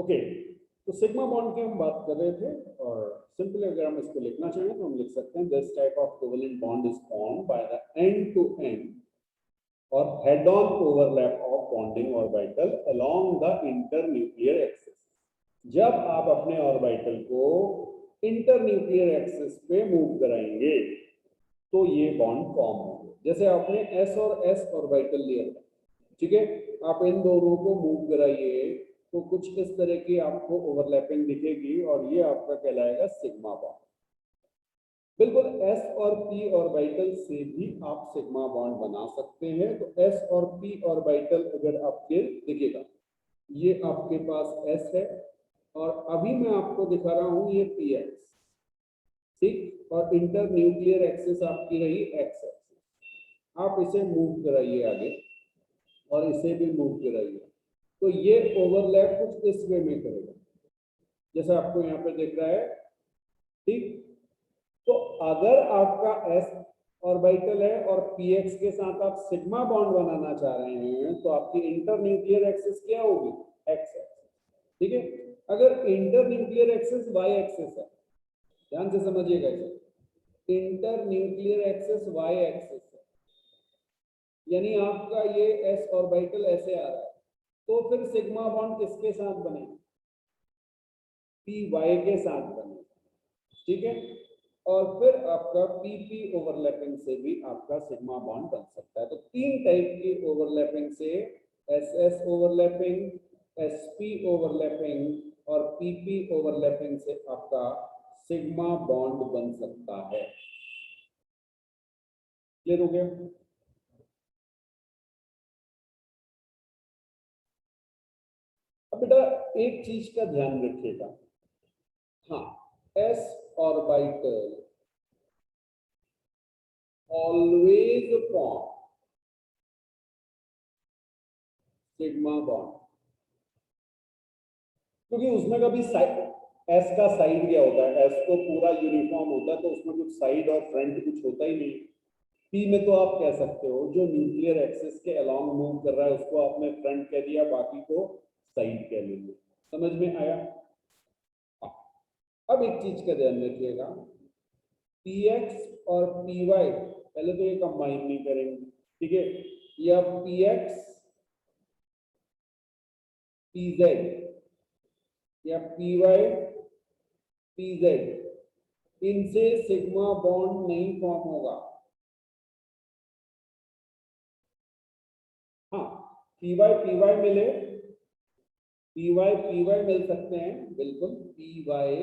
Okay, तो sigma bond की हम बात कर रहे थे और सिंपली अगर हम इसको लिखना चाहें तो हम लिख सकते हैं this type of covalent bond is formed by the end to end और head on overlap of bonding orbital along the internuclear axis. जब आप अपने ऑर्बिटल को इंटरन्यूक्लियर एक्सिस पे मूव कराएंगे तो ये बॉन्ड फॉर्म होंगे। जैसे आपने एस और एस ऑर्बिटल लिया, ठीक है, आप इन दोनों को मूव कराइए तो कुछ इस तरह की आपको ओवरलैपिंग दिखेगी और ये आपका कहलाएगा सिग्मा बॉन्ड। बिल्कुल एस और पी ऑर्बिटल से भी आप सिग्मा बॉन्ड बना सकते हैं। तो एस और पी ऑर्बिटल अगर आपके दिखेगा, ये आपके पास एस है और अभी मैं आपको दिखा रहा हूं ये पी एक्स, ठीक, और इंटर न्यूक्लियर एक्सिस आपकी रही एक्स एक्सिस। आप इसे मूव कराइए आगे और इसे भी मूव कराइए तो ये ओवरलैप कुछ इस वे में करेगा जैसा आपको यहाँ पे दिख रहा है, ठीक। तो अगर आपका एस ऑर्बिटल है और पीएक्स के साथ आप सिग्मा बॉन्ड बनाना चाह रहे हैं तो आपकी इंटर न्यूक्लियर एक्सिस क्या होगी, एक्स एक्सिस, ठीक है। अगर internuclear axis Y axis है, ध्यान से समझिएगा इसे, internuclear axis Y axis है, यानी आपका ये एस ऑर्बिटल ऐसे आ रहा है तो फिर सिग्मा बॉन्ड किसके साथ बनेगा, पी वाई के साथ बनेगा, ठीक है। और फिर आपका पीपी ओवरलैपिंग से भी आपका सिग्मा बॉन्ड बन सकता है। तो तीन टाइप की ओवरलैपिंग से, एसएस ओवरलैपिंग, एसपी ओवरलैपिंग और पीपी ओवरलैपिंग से आपका सिग्मा बॉन्ड बन सकता है। क्लियर हो गया? अब बेटा एक चीज का ध्यान रखिएगा, हाँ, S orbital always form sigma bond, क्योंकि उसमें कभी एस का साइड क्या होता है, एस तो पूरा यूनिफॉर्म होता है तो उसमें कुछ साइड और फ्रंट कुछ होता ही नहीं। पी में तो आप कह सकते हो जो न्यूक्लियर एक्सिस के अलोंग मूव कर रहा है उसको आपने फ्रंट कह दिया, बाकी को साइड कह लेंगे। समझ में आया? अब एक चीज का ध्यान रखिएगा, पी एक्स और पी वाई पहले तो ये कंबाइन नहीं करेंगे, ठीक है, या पी एक्स पी जेड या पी वाई पी जेड, इनसे सिग्मा बॉन्ड नहीं फॉर्म होगा। हाँ, पी वाई मिले, पी वाई मिल सकते हैं, बिल्कुल पी वाई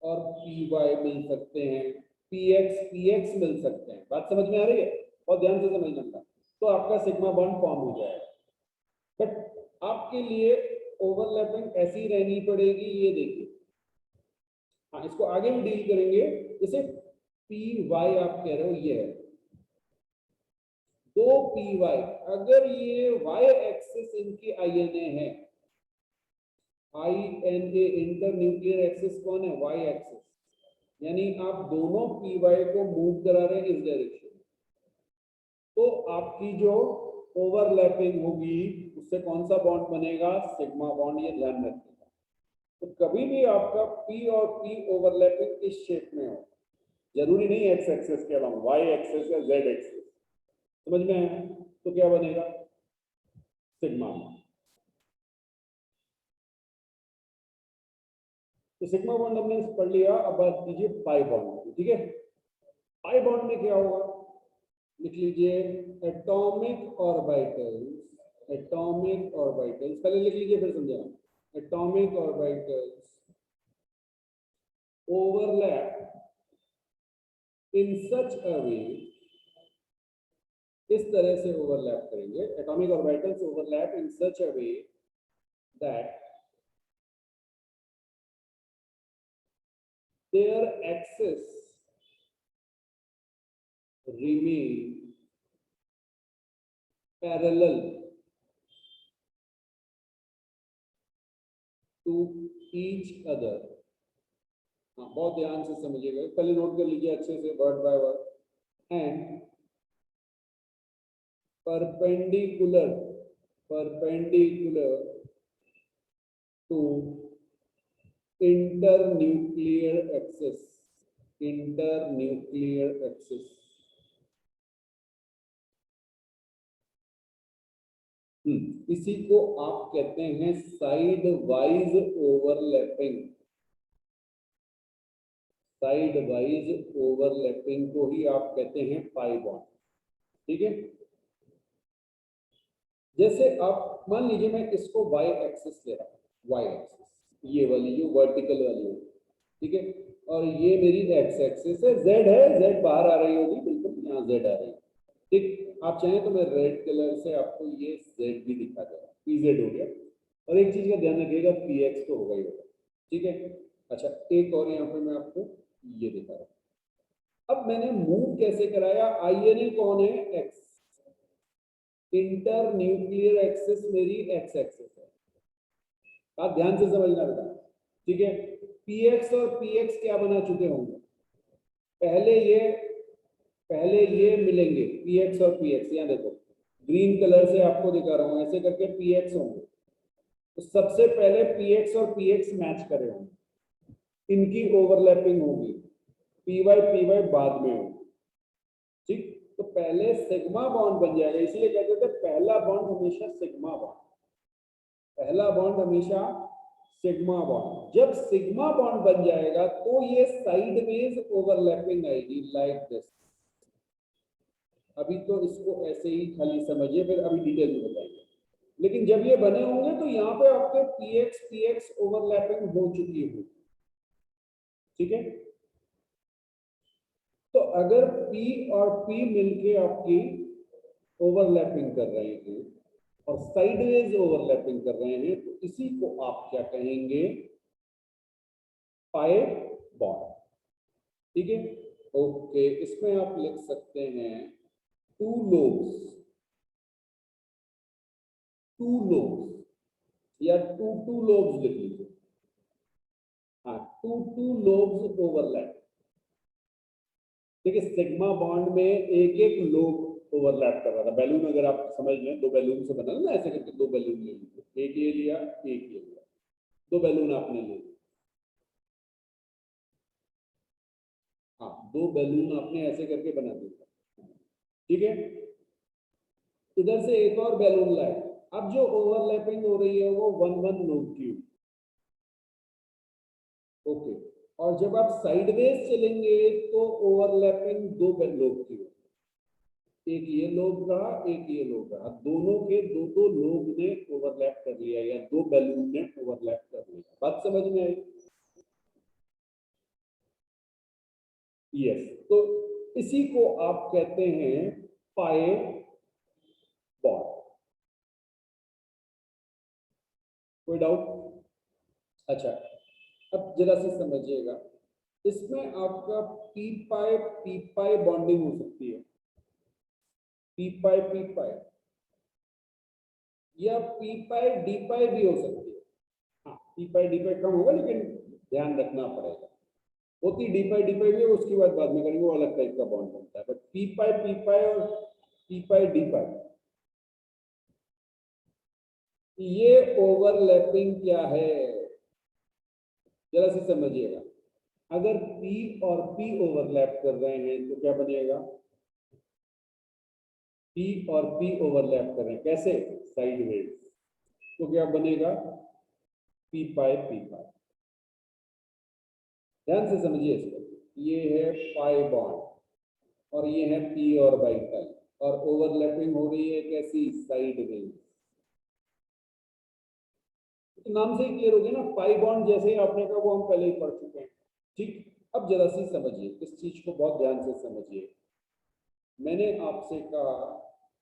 और पी वाई मिल सकते हैं, पी एक्स मिल सकते हैं। बात समझ में आ रही है? और ध्यान से समझना था तो आपका सिग्मा बॉन्ड फॉर्म हो जाएगा। बट आपके लिए ओवरलैपिंग ऐसी रहनी पड़ेगी, ये देखिए, हाँ, इसको आगे भी डील करेंगे। जैसे पी वाई आप कह रहे हो ये है, दो पी वाई, अगर ये वाई एक्सिस इनकी आई एन ए है, I N A internuclear axis कौन है, वाई एक्सिस, यानी आप दोनों पी वाई को मूव करा रहे हैं इस डायरेक्शन, तो आपकी जो ओवरलैपिंग होगी उससे कौन सा बॉन्ड बनेगा, सिग्मा बॉन्ड, ये ध्यान रखिएगा। तो कभी भी आपका पी और पी ओवरलैपिंग इस शेप में हो, जरूरी नहीं एक्स एक्सिस के अलावा वाई एक्सिस या जेड एक्सिस, समझ में आया? तो क्या बनेगा, सिग्मा। तो सिग्मा बॉन्ड हमने पढ़ लिया। अब बात कीजिए पाई बॉन्ड की, ठीक है। पाई बॉन्ड में क्या होगा, लिख लीजिए एटॉमिक ऑर्बिटल्स, एटॉमिक ऑर्बिटल्स पहले लिख लीजिए फिर समझाना, एटॉमिक ऑर्बिटल्स ओवरलैप इन सच अ वे, इस तरह से ओवरलैप करेंगे, atomic orbitals overlap in such a way that their axis remain parallel to each other। हाँ, बहुत ध्यान से समझिएगा, पहले नोट कर लीजिए अच्छे से word by word, and perpendicular, perpendicular to internuclear axis, internuclear axis. इसी को आप कहते हैं sidewise overlapping, sidewise overlapping को ही आप कहते हैं पाई बॉन्ड। ठीक है, जैसे आप मान लीजिए मैं इसको वाई एक्सिस ले रहा हूं, वाई एक्सिस ये वाली जो वर्टिकल वाली है, ठीक है, और ये मेरी एक्स एक्सिस है, जेड है, जेड बाहर आ रही होगी, बिल्कुल यहाँ जेड आ रही है। ठीक, आप चाहें तो मैं रेड कलर से आपको ये जेड भी दिखा दूंगा, पीजेड हो गया। और एक चीज का ध्यान रखिएगा, पी एक्स तो होगा ही होगा। ठीक है, अच्छा एक और यहाँ पे मैं आपको ये दिखा रहा हूं। अब मैंने मूव कैसे कराया, आईएनए कौन है, एक्स, इंटर न्यूक्लियर एक्सिस मेरी एक्स एक्सिस है, आप ध्यान से समझना बेटा। ठीक है, पीएक्स और पीएक्स क्या बना चुके होंगे, पहले ये मिलेंगे, पीएक्स और पीएक्स, यहाँ देखो ग्रीन कलर से आपको दिखा रहा हूं, ऐसे करके पीएक्स होंगे, तो सबसे पहले पीएक्स और पीएक्स मैच करे होंगे, इनकी ओवरलैपिंग होगी, पीवाई बाद में होगी। ठीक, तो पहले सिग्मा बॉन्ड बन जाएगा, इसलिए कहते थे पहला बॉन्ड हमेशा सिग्मा बॉन्ड, पहला बॉन्ड हमेशा सिग्मा बॉन्ड। जब सिग्मा बॉन्ड बन जाएगा तो ये साइडवेज ओवरलैपिंग आएगी, लाइक दिस। अभी तो इसको ऐसे ही खाली समझिए, फिर अभी डिटेल में बताएंगे। लेकिन जब ये बने होंगे तो यहाँ पे आपके पीएक्स पीएक्स ओवरलैपिंग हो चुकी होगी। ठीक है, तो अगर P और P मिलके आपकी ओवरलैपिंग कर रहे हैं और साइडवेज ओवरलैपिंग कर रहे हैं, तो इसी को आप क्या कहेंगे, पाई बॉन्ड। ठीक है, ओके, इसमें आप लिख सकते हैं टू लोब्स, टू लोब्स या टू लोब्स लिख लीजिए। हाँ, टू लोब्स ओवरलैप। देखिए सिग्मा बॉन्ड में एक एक लोब ओवरलैप कर रहा था, बैलून अगर आप समझ लें, दो बैलून से बना ना, ऐसे करके दो बैलून ले लीजिए, एक ये लिया एक ये लिया, दो बैलून आपने ले लिए। हाँ, दो बैलून आपने ऐसे करके बना दिया। ठीक है, इधर से एक और बैलून लाए, अब जो ओवरलैपिंग हो रही है वो वन वन लोब की। ओके, और जब आप साइडवेज चलेंगे तो ओवरलैपिंग दो लोब की, एक ये लोब रहा एक ये लोब रहा, दोनों के दो दो लोब ने ओवरलैप कर लिया या दो बैलून ने ओवरलैप कर लिया। बात समझ में आई? यस, तो इसी को आप कहते हैं पाई बॉन्ड। कोई डाउट? अच्छा, अब जरा से समझिएगा, इसमें आपका पी पाई बॉन्डिंग हो सकती है, पी पाई या पी डी पाई भी हो सकती है। हाँ, पी डी पाई कम होगा लेकिन ध्यान रखना पड़ेगा, होती डी पाई भी है, उसकी बात बाद में करेंगे, वो अलग टाइप का बॉन्ड बनता है। बट पी पाई और पी डी पाई, ये ओवरलैपिंग क्या है, जरा से समझिएगा। अगर P और P ओवरलैप कर रहे हैं तो क्या बनेगा, P और P ओवरलैप कर रहे हैं कैसे, साइडवेज, तो क्या बनेगा, P पाई। ध्यान से समझिए इसको, ये है पाई बॉन्ड और ये है P और बाइटल, और ओवरलैपिंग हो रही है कैसी, साइडवेज। तो नाम से ही क्लियर हो गया ना, पाई बॉन्ड जैसे आपने कहा वो हम पहले ही पढ़ चुके हैं। ठीक, अब जरा सी समझिए, इस चीज को बहुत ध्यान से समझिए। मैंने आपसे कहा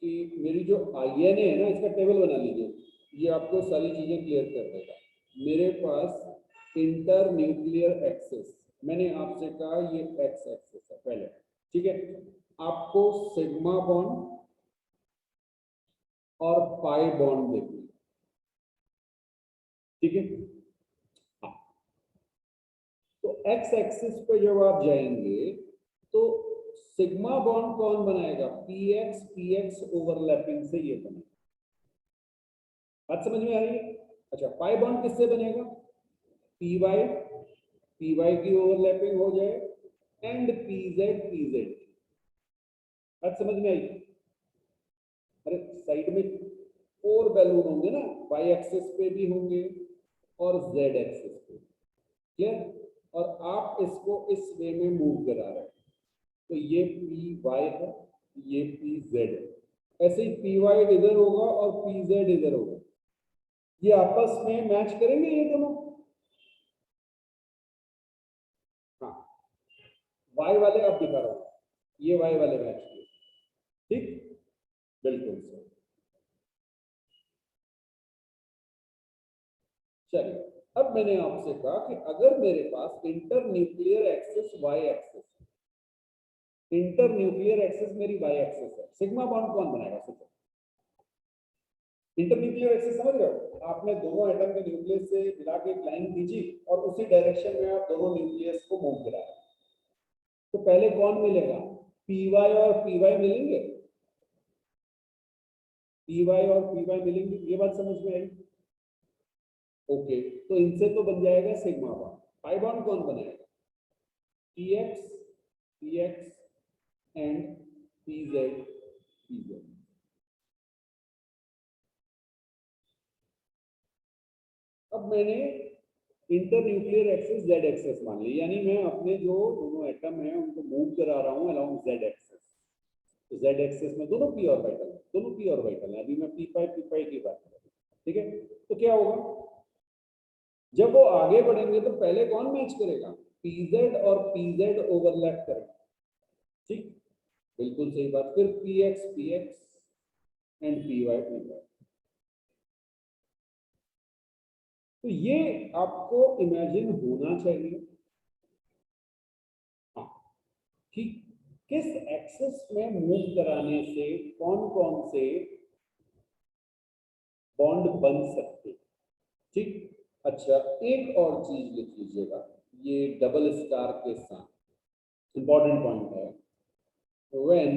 कि मेरी जो आईएनए है ना, इसका टेबल बना लीजिए, ये आपको सारी चीजें क्लियर कर देगा। मेरे पास इंटर न्यूक्लियर एक्सिस, मैंने आपसे कहा ये एक्स एक्सिस है पहले। ठीक है, आपको सिग्मा बॉन्ड और पाई बॉन्ड देखिए। ठीक है, हाँ, तो एक्स एक्सिस पे जब आप जाएंगे तो सिग्मा बॉन्ड कौन बनाएगा, पीएक्स ओवरलैपिंग से ये बनेगा। बात समझ में आ रही है? अच्छा, पाई बॉन्ड किससे बनेगा? पी वाई की ओवरलैपिंग हो जाए एंड पीजेड। बात समझ में आई? अरे साइड में और बैलून होंगे ना, वाई एक्सिस पे भी होंगे और जेड एक्सिस पे, क्लियर? और आप इसको इस वे में मूव करा रहे हैं, तो ये पी वाई है, ये पी जेड है। ऐसे ही पी वाई इधर होगा और पी जेड इधर होगा, ये आपस में मैच करेंगे ये दोनों। हाँ, वाई वाले अब दिखा रहा हूं, ये वाई वाले मैच किए, ठीक, बिल्कुल सर। चलिए, अब मैंने आपसे कहा कि अगर मेरे पास internuclear axis Y axis, internuclear axis मेरी वाई एक्सिस है, सिग्मा बॉन्ड कौन बनाएगा? सोचो, इंटर न्यूक्लियर एक्सिस समझ रहे हो? आपने दोनों एटम के न्यूक्लियस से मिला के एक लाइन खींची और उसी डायरेक्शन में आप दोनों न्यूक्लियस को मूव करा रहे, तो पहले कौन मिलेगा? पी वाई और पी वाई मिलेंगे, पी वाई और पी वाई मिलेंगे, ये बात समझ में आई? ओके, तो इनसे तो बन जाएगा सिग्मा बॉन्ड। पाई बॉन्ड कौन बनाएगा? P X and P Z. अब मैंने inter nuclear axis Z axis मान ली, यानी मैं अपने जो दोनों एटम हैं उनको मूव करा रहा हूं अलोंग जेड एक्सिस। तो जेड एक्सिस में दोनों पी ऑर्बिटल है, दोनों पी ऑर्बिटल है। अभी मैं पी पाई की बात कर रहा हूं, ठीक है? तो क्या होगा, जब वो आगे बढ़ेंगे तो पहले कौन मैच करेगा? पीजेड और पीजेड ओवरलैप करेंगे, ठीक, बिल्कुल सही बात। फिर P X and P Y. तो ये आपको इमेजिन होना चाहिए, हाँ, कि किस एक्सिस में मूव कराने से कौन कौन से बॉन्ड बन सकते, ठीक। अच्छा, एक और चीज लिख लीजिएगा, ये डबल स्टार के साथ इंपॉर्टेंट पॉइंट है। When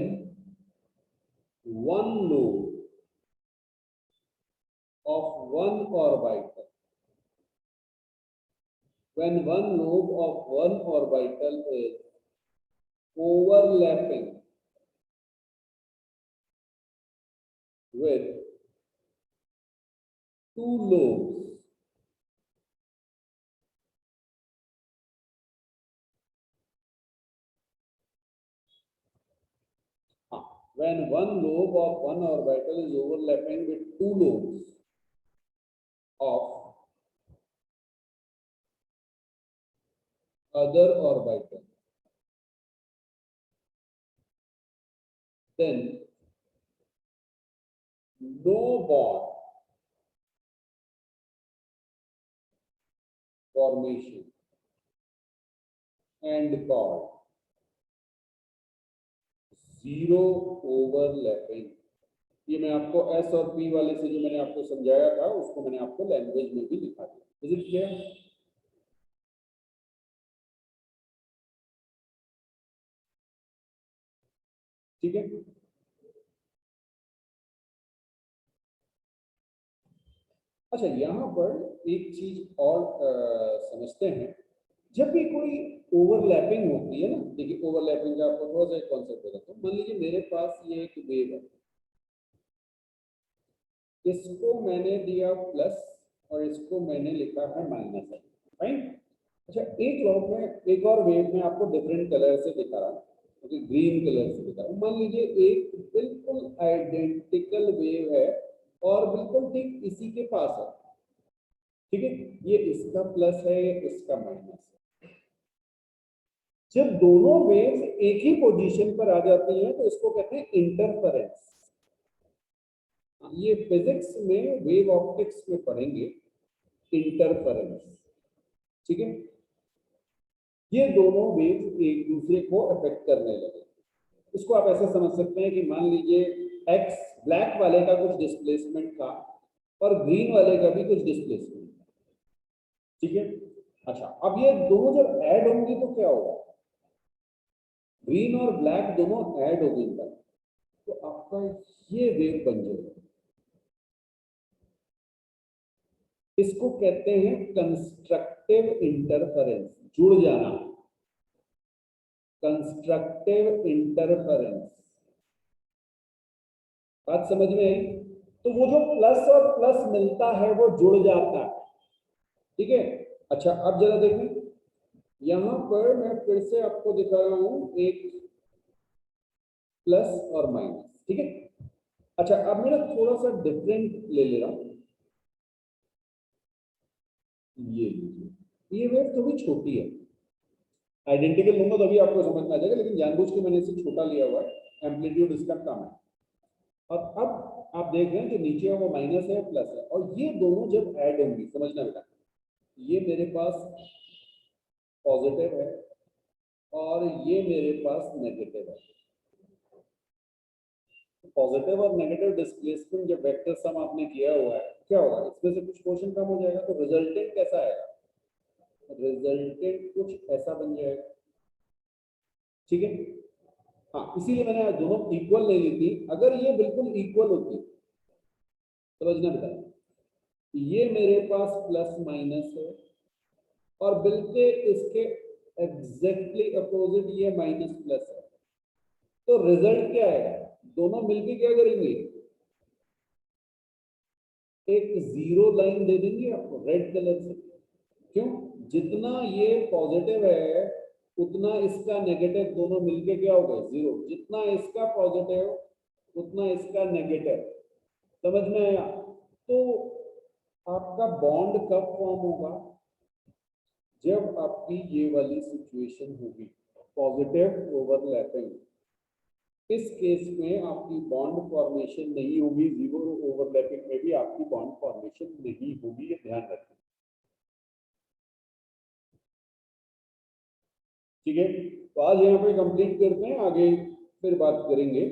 one lobe of one orbital, when one lobe of one orbital is overlapping with two lobes when one lobe of one orbital is overlapping with two lobes of other orbital, then no bond formation and called zero overlapping। ये मैं आपको S और P वाले से जो मैंने आपको समझाया था उसको मैंने आपको लैंग्वेज में भी लिखा दिया। Is it clear? ठीक है, अच्छा यहाँ पर एक चीज और समझते हैं। जब भी कोई ओवरलैपिंग होती है ना, देखिए ओवरलैपिंग का आपको थोड़ा सा एक कॉन्सेप्ट बताता हूँ। मान लीजिए मेरे पास ये एक वेव है, इसको मैंने दिया प्लस और इसको मैंने लिखा है माइनस, राइट? अच्छा, एक लॉग में एक और वेव में आपको डिफरेंट कलर से दिखा रहा हूँ, क्योंकि ग्रीन कलर से दिखा रहा हूँ। मान लीजिए एक बिल्कुल आइडेंटिकल वेव है और बिल्कुल ठीक इसी के पास है, ठीक है, ये इसका प्लस है, ये इसका माइनस है। जब दोनों वेव्स एक ही पोजीशन पर आ जाती हैं तो इसको कहते हैं इंटरफेरेंस। ये फिजिक्स में वेव ऑप्टिक्स में पढ़ेंगे, इंटरफेरेंस, ठीक है। ये दोनों वेव्स एक दूसरे को अफेक्ट करने लगे। इसको आप ऐसे समझ सकते हैं कि मान लीजिए एक्स ब्लैक वाले का कुछ डिस्प्लेसमेंट था और ग्रीन वाले का भी कुछ डिस्प्लेसमेंट था, ठीक है। अच्छा, अब ये दोनों जब ऐड होंगे तो क्या होगा? ग्रीन और ब्लैक दोनों ऐड हो गए, तो आपका ये वेव बन जाएगा। इसको कहते हैं कंस्ट्रक्टिव इंटरफेरेंस, जुड़ जाना, कंस्ट्रक्टिव इंटरफेरेंस। बात समझ में आई? तो वो जो प्लस और प्लस मिलता है वो जुड़ जाता है, ठीक है। अच्छा अब जरा देखें, यहां पर मैं फिर से आपको दिखा रहा हूं एक प्लस और माइनस, ठीक है। अच्छा अब मैं ना थोड़ा सा डिफरेंट ले रहा हूं, ये लीजिए, ये वेव थोड़ी छोटी है, आइडेंटिकल लूंगा तभी आपको समझ में आ जाएगा, लेकिन जानबूझ के मैंने इसे छोटा लिया हुआ है, एम्पलीट्यूड इसका कम है। और अब आप देख रहे हैं जो नीचे है वो माइनस है प्लस है, और ये दोनों जब ऐड होंगी, समझना बेटा, ये मेरे पास पॉजिटिव है और ये मेरे पास नेगेटिव है। पॉजिटिव और नेगेटिव डिस्प्लेसमेंट जब वेक्टर सम आपने किया हुआ है, क्या होगा, इसमें से कुछ पोर्शन कम हो जाएगा, तो रिजल्टेंट कैसा आएगा, रिजल्टेंट कुछ ऐसा बन जाएगा, ठीक है। हाँ इसीलिए मैंने दोनों इक्वल ले ली थी, अगर ये बिल्कुल इक्वल होती, समझना बेटा, ये मेरे पास प्लस माइनस है और बिल्कुल इसके एग्जैक्टली अपोजिट ये माइनस प्लस है, तो रिजल्ट क्या है, दोनों मिलके क्या करेंगे, एक जीरो लाइन दे देंगे आपको रेड कलर से। क्यों, जितना ये पॉजिटिव है उतना इसका नेगेटिव, दोनों मिलके क्या होगा, जीरो, जितना इसका पॉजिटिव उतना इसका नेगेटिव, समझ में आया? तो आपका बॉन्ड कब फॉर्म होगा, जब आपकी ये वाली सिचुएशन होगी, पॉजिटिव ओवरलैपिंग। इस केस में आपकी बॉन्ड फॉर्मेशन नहीं होगी, जीरो ओवरलैपिंग में भी आपकी बॉन्ड फॉर्मेशन नहीं होगी, ये ध्यान रखें, ठीक है। तो आज यहाँ पे कंप्लीट करते हैं, आगे फिर बात करेंगे।